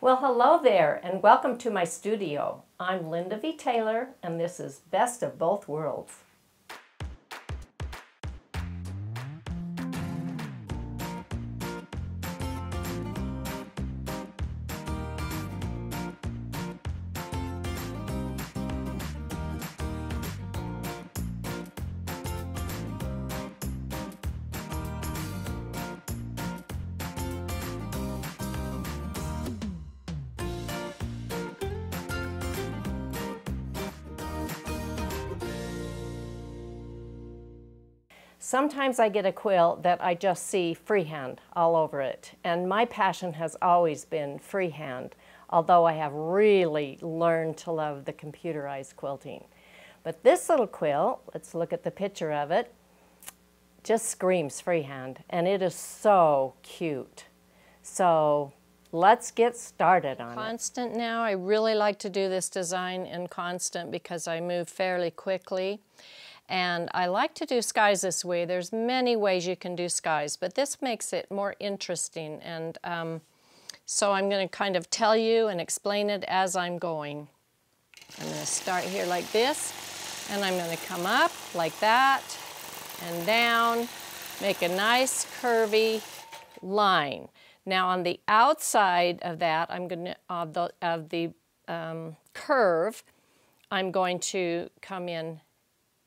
Well, hello there, and welcome to my studio. I'm Linda V. Taylor, and this is Best of Both Worlds. Sometimes I get a quilt that I just see freehand all over it, and my passion has always been freehand, although I have really learned to love the computerized quilting. But this little quilt, let's look at the picture of it, just screams freehand, and it is so cute. So let's get started on it. Constant now, I really like to do this design in constant because I move fairly quickly. And I like to do skies this way. There's many ways you can do skies, but this makes it more interesting. And so I'm going to kind of tell you and explain it as I'm going. I'm going to start here like this, and I'm going to come up like that, and down, make a nice curvy line. Now on the outside of that, I'm going to, of the curve, I'm going to come in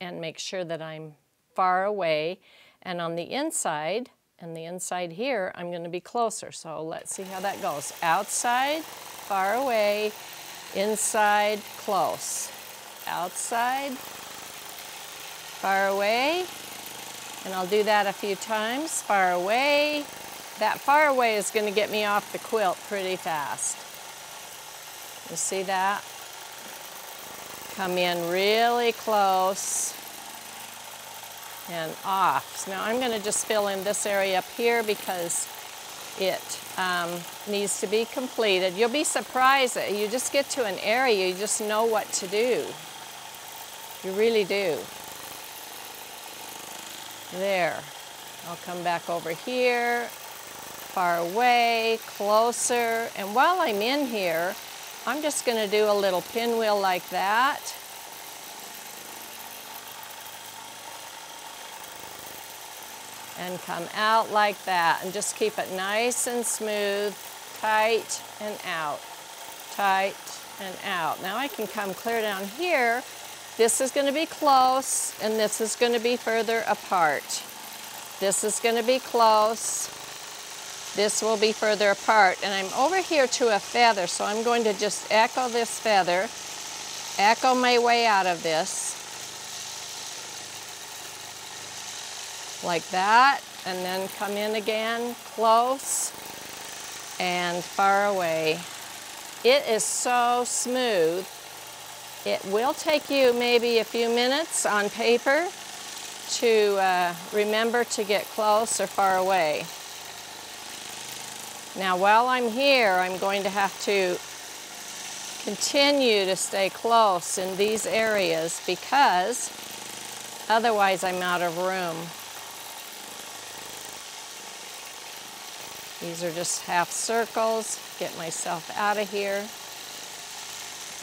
and make sure that I'm far away. And on the inside, and the inside here, I'm going to be closer. So let's see how that goes. Outside, far away, inside, close. Outside, far away, and I'll do that a few times. Far away. That far away is going to get me off the quilt pretty fast. You see that? Come in really close and off. So now I'm going to just fill in this area up here because it needs to be completed. You'll be surprised that you just get to an area, you just know what to do. You really do. There. I'll come back over here, far away, closer, and while I'm in here, I'm just going to do a little pinwheel like that. And come out like that. And just keep it nice and smooth, tight and out, tight and out. Now I can come clear down here. This is going to be close, and this is going to be further apart. This is going to be close. This will be further apart, and I'm over here to a feather, so I'm going to just echo this feather, echo my way out of this, like that, and then come in again, close, and far away. It is so smooth. It will take you maybe a few minutes on paper to remember to get close or far away. Now while I'm here, I'm going to have to continue to stay close in these areas because otherwise I'm out of room. These are just half circles. Get myself out of here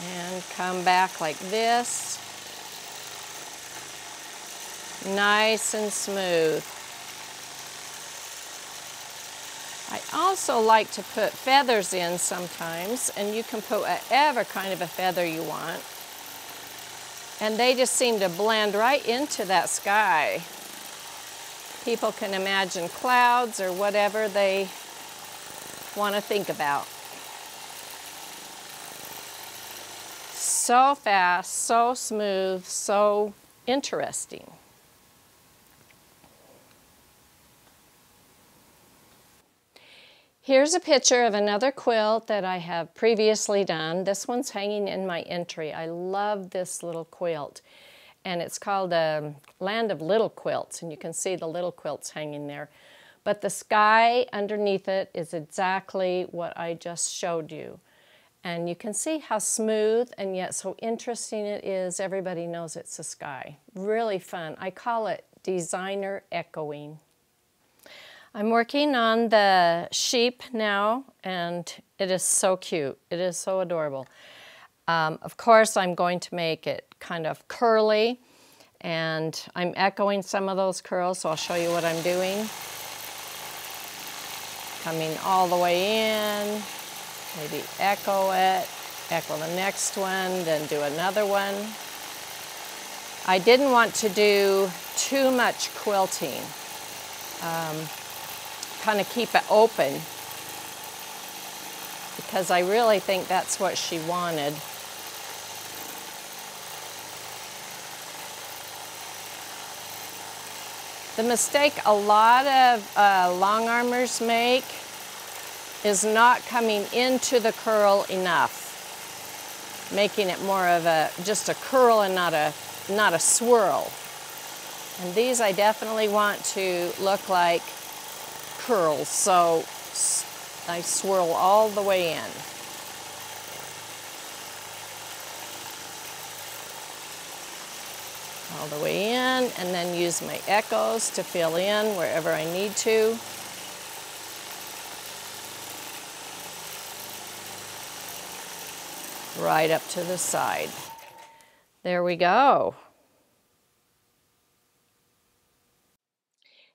and come back like this. Nice and smooth. I also like to put feathers in sometimes, and you can put whatever kind of a feather you want. And they just seem to blend right into that sky. People can imagine clouds or whatever they want to think about. So fast, so smooth, so interesting. Here's a picture of another quilt that I have previously done. This one's hanging in my entry. I love this little quilt. And it's called Land of Little Quilts, and you can see the little quilts hanging there. But the sky underneath it is exactly what I just showed you. And you can see how smooth and yet so interesting it is. Everybody knows it's a sky. Really fun. I call it designer echoing. I'm working on the sheep now, and it is so cute. It is so adorable. Of course, I'm going to make it kind of curly, and I'm echoing some of those curls, so I'll show you what I'm doing. Coming all the way in, maybe echo it, echo the next one, then do another one. I didn't want to do too much quilting. Kind of keep it open, because I really think that's what she wanted. The mistake a lot of long armers make is not coming into the curl enough, making it more of just a curl and not a swirl. And these I definitely want to look like curls, so I swirl all the way in. All the way in, and then use my echoes to fill in wherever I need to. Right up to the side. There we go.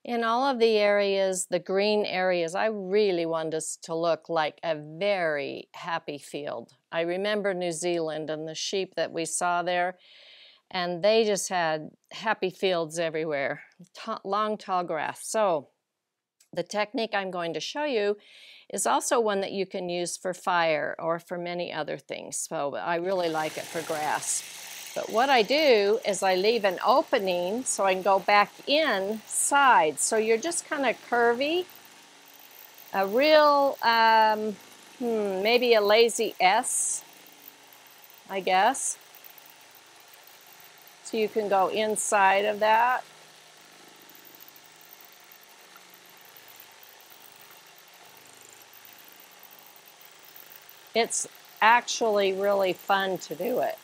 In all of the areas, the green areas, I really want this to look like a very happy field. I remember New Zealand and the sheep that we saw there, and they just had happy fields everywhere, long, tall grass. So the technique I'm going to show you is also one that you can use for fire or for many other things. So I really like it for grass. But what I do is I leave an opening so I can go back inside. So you're just kind of curvy, a real, maybe a lazy S, I guess. So you can go inside of that. It's actually really fun to do it.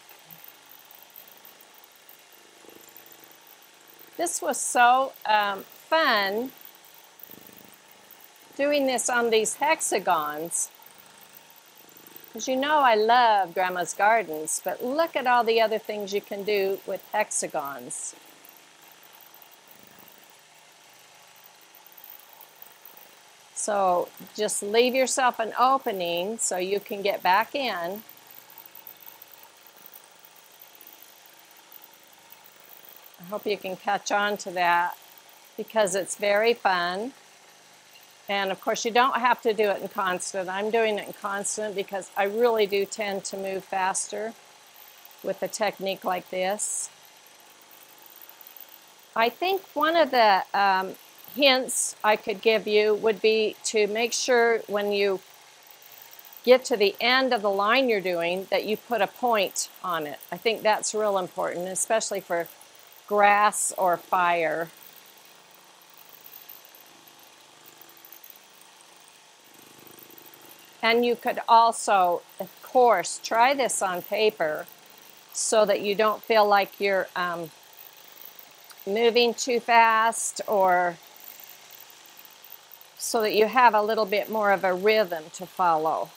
This was so fun doing this on these hexagons, because you know I love Grandma's Gardens, but look at all the other things you can do with hexagons. So just leave yourself an opening so you can get back in. I hope you can catch on to that, because it's very fun. And of course you don't have to do it in constant. I'm doing it in constant because I really do tend to move faster with a technique like this. I think one of the hints I could give you would be to make sure when you get to the end of the line you're doing that you put a point on it. I think that's real important, especially for grass or fire. And you could also, of course, try this on paper so that you don't feel like you're moving too fast, or so that you have a little bit more of a rhythm to follow.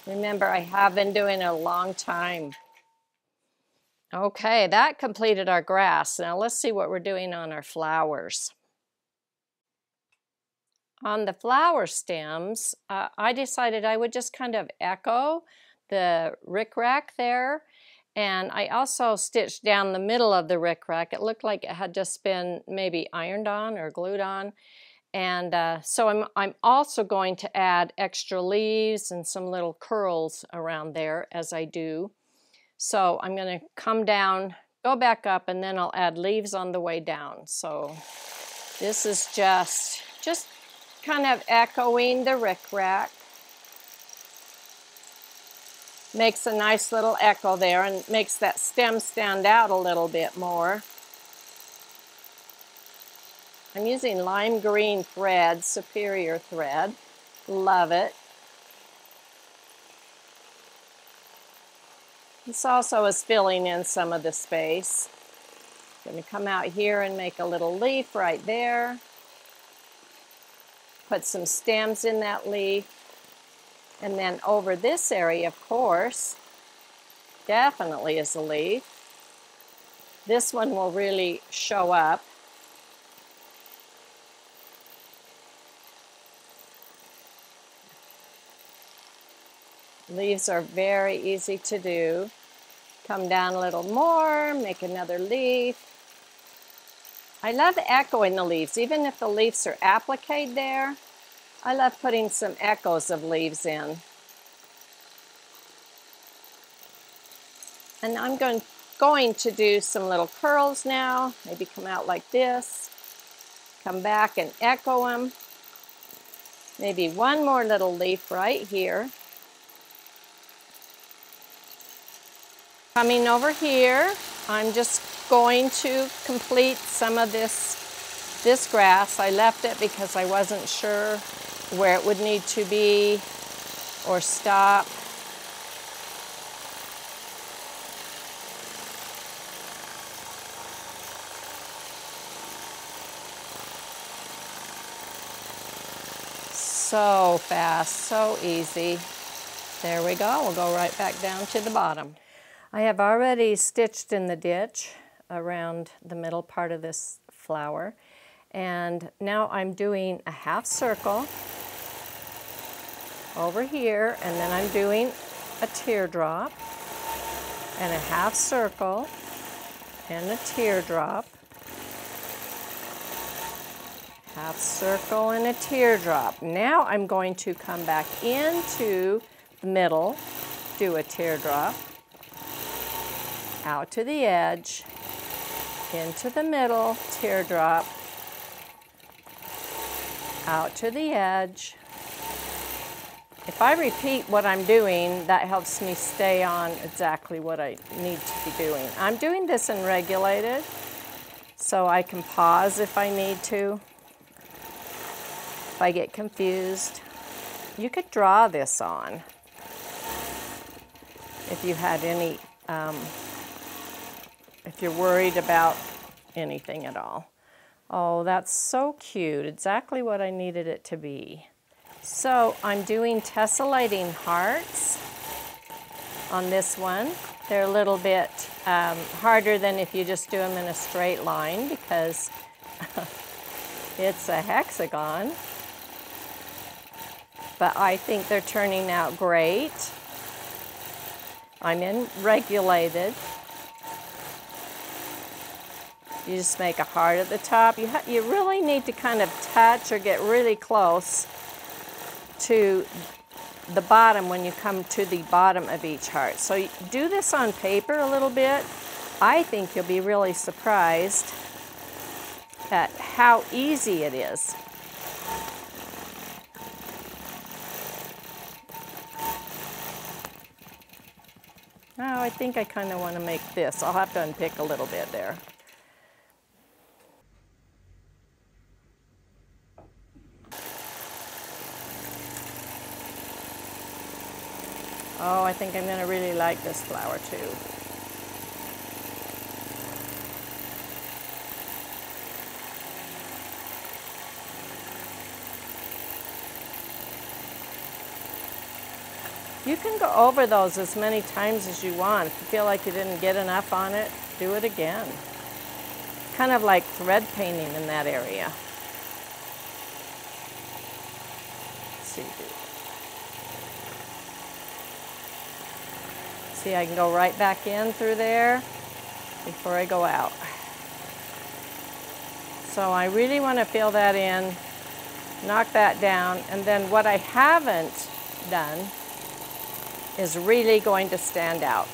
Remember, I have been doing it a long time. Okay, that completed our grass. Now let's see what we're doing on our flowers. On the flower stems, I decided I would just kind of echo the rickrack there. And I also stitched down the middle of the rickrack. It looked like it had just been maybe ironed on or glued on. And so I'm also going to add extra leaves and some little curls around there as I do. So I'm going to come down, go back up, and then I'll add leaves on the way down. So this is just kind of echoing the rickrack. Makes a nice little echo there and makes that stem stand out a little bit more. I'm using lime green thread, superior thread. Love it. This also is filling in some of the space. I'm going to come out here and make a little leaf right there. Put some stems in that leaf. And then over this area, of course, definitely is a leaf. This one will really show up. Leaves are very easy to do. Come down a little more, make another leaf. I love echoing the leaves, even if the leaves are appliqued there. I love putting some echoes of leaves in. And I'm going to do some little curls now. Maybe come out like this. Come back and echo them. Maybe one more little leaf right here. Coming over here, I'm just going to complete some of this grass. I left it because I wasn't sure where it would need to be or stop. So fast, so easy. There we go. We'll go right back down to the bottom. I have already stitched in the ditch around the middle part of this flower, and now I'm doing a half circle over here, and then I'm doing a teardrop and a half circle and a teardrop, half circle and a teardrop. Now I'm going to come back into the middle, do a teardrop, out to the edge, into the middle, teardrop, out to the edge. If I repeat what I'm doing, that helps me stay on exactly what I need to be doing. I'm doing this in regulated, so I can pause if I need to, if I get confused. You could draw this on if you had any if you're worried about anything at all. Oh, that's so cute. Exactly what I needed it to be. So I'm doing tessellating hearts on this one. They're a little bit harder than if you just do them in a straight line because it's a hexagon. But I think they're turning out great. I'm in regulated. You just make a heart at the top. You really need to kind of touch or get really close to the bottom when you come to the bottom of each heart. So you do this on paper a little bit. I think you'll be really surprised at how easy it is. Oh, I think I kind of want to make this. I'll have to unpick a little bit there. Oh, I think I'm going to really like this flower too. You can go over those as many times as you want. If you feel like you didn't get enough on it, do it again. Kind of like thread painting in that area. Let's see. See, I can go right back in through there before I go out. So I really want to fill that in, knock that down, and then what I haven't done is really going to stand out.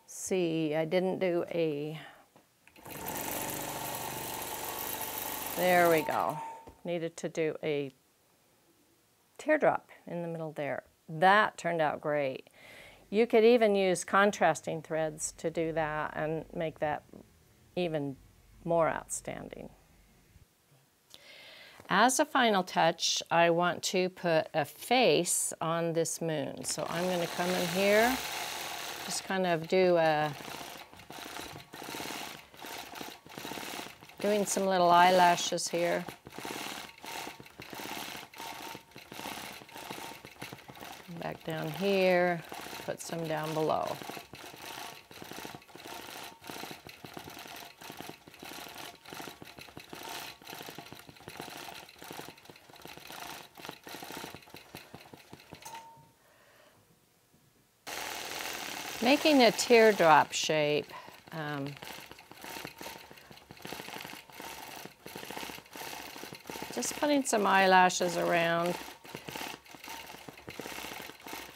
See, I didn't do a... There we go. Needed to do a teardrop in the middle there. That turned out great. You could even use contrasting threads to do that and make that even more outstanding. As a final touch, I want to put a face on this moon. So I'm going to come in here, just kind of doing some little eyelashes here. Back down here, put some down below. Making a teardrop shape. Just putting some eyelashes around.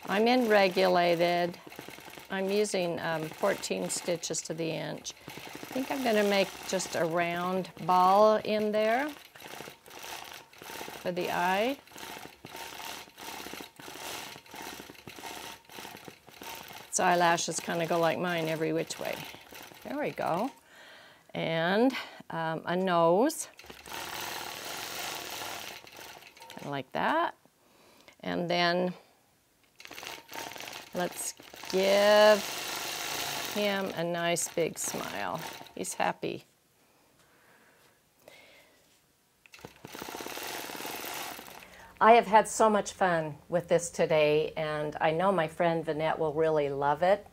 I'm in regulated. I'm using 14 stitches to the inch. I think I'm going to make just a round ball in there for the eye. Its eyelashes kind of go like mine every which way. There we go. And a nose, kind of like that. And then let's give him a nice big smile. He's happy. I have had so much fun with this today, and I know my friend Vanette will really love it.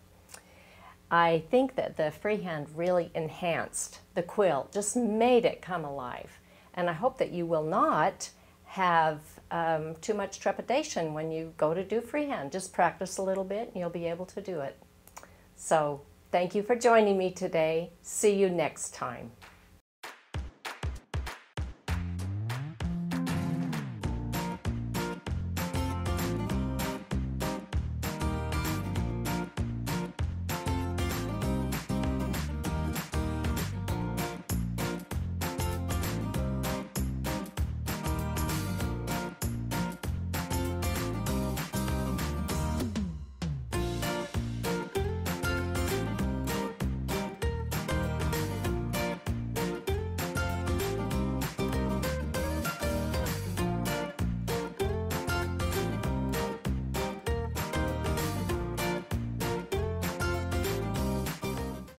I think that the freehand really enhanced the quilt, just made it come alive. And I hope that you will not have too much trepidation when you go to do freehand. Just practice a little bit and you'll be able to do it. So thank you for joining me today. See you next time.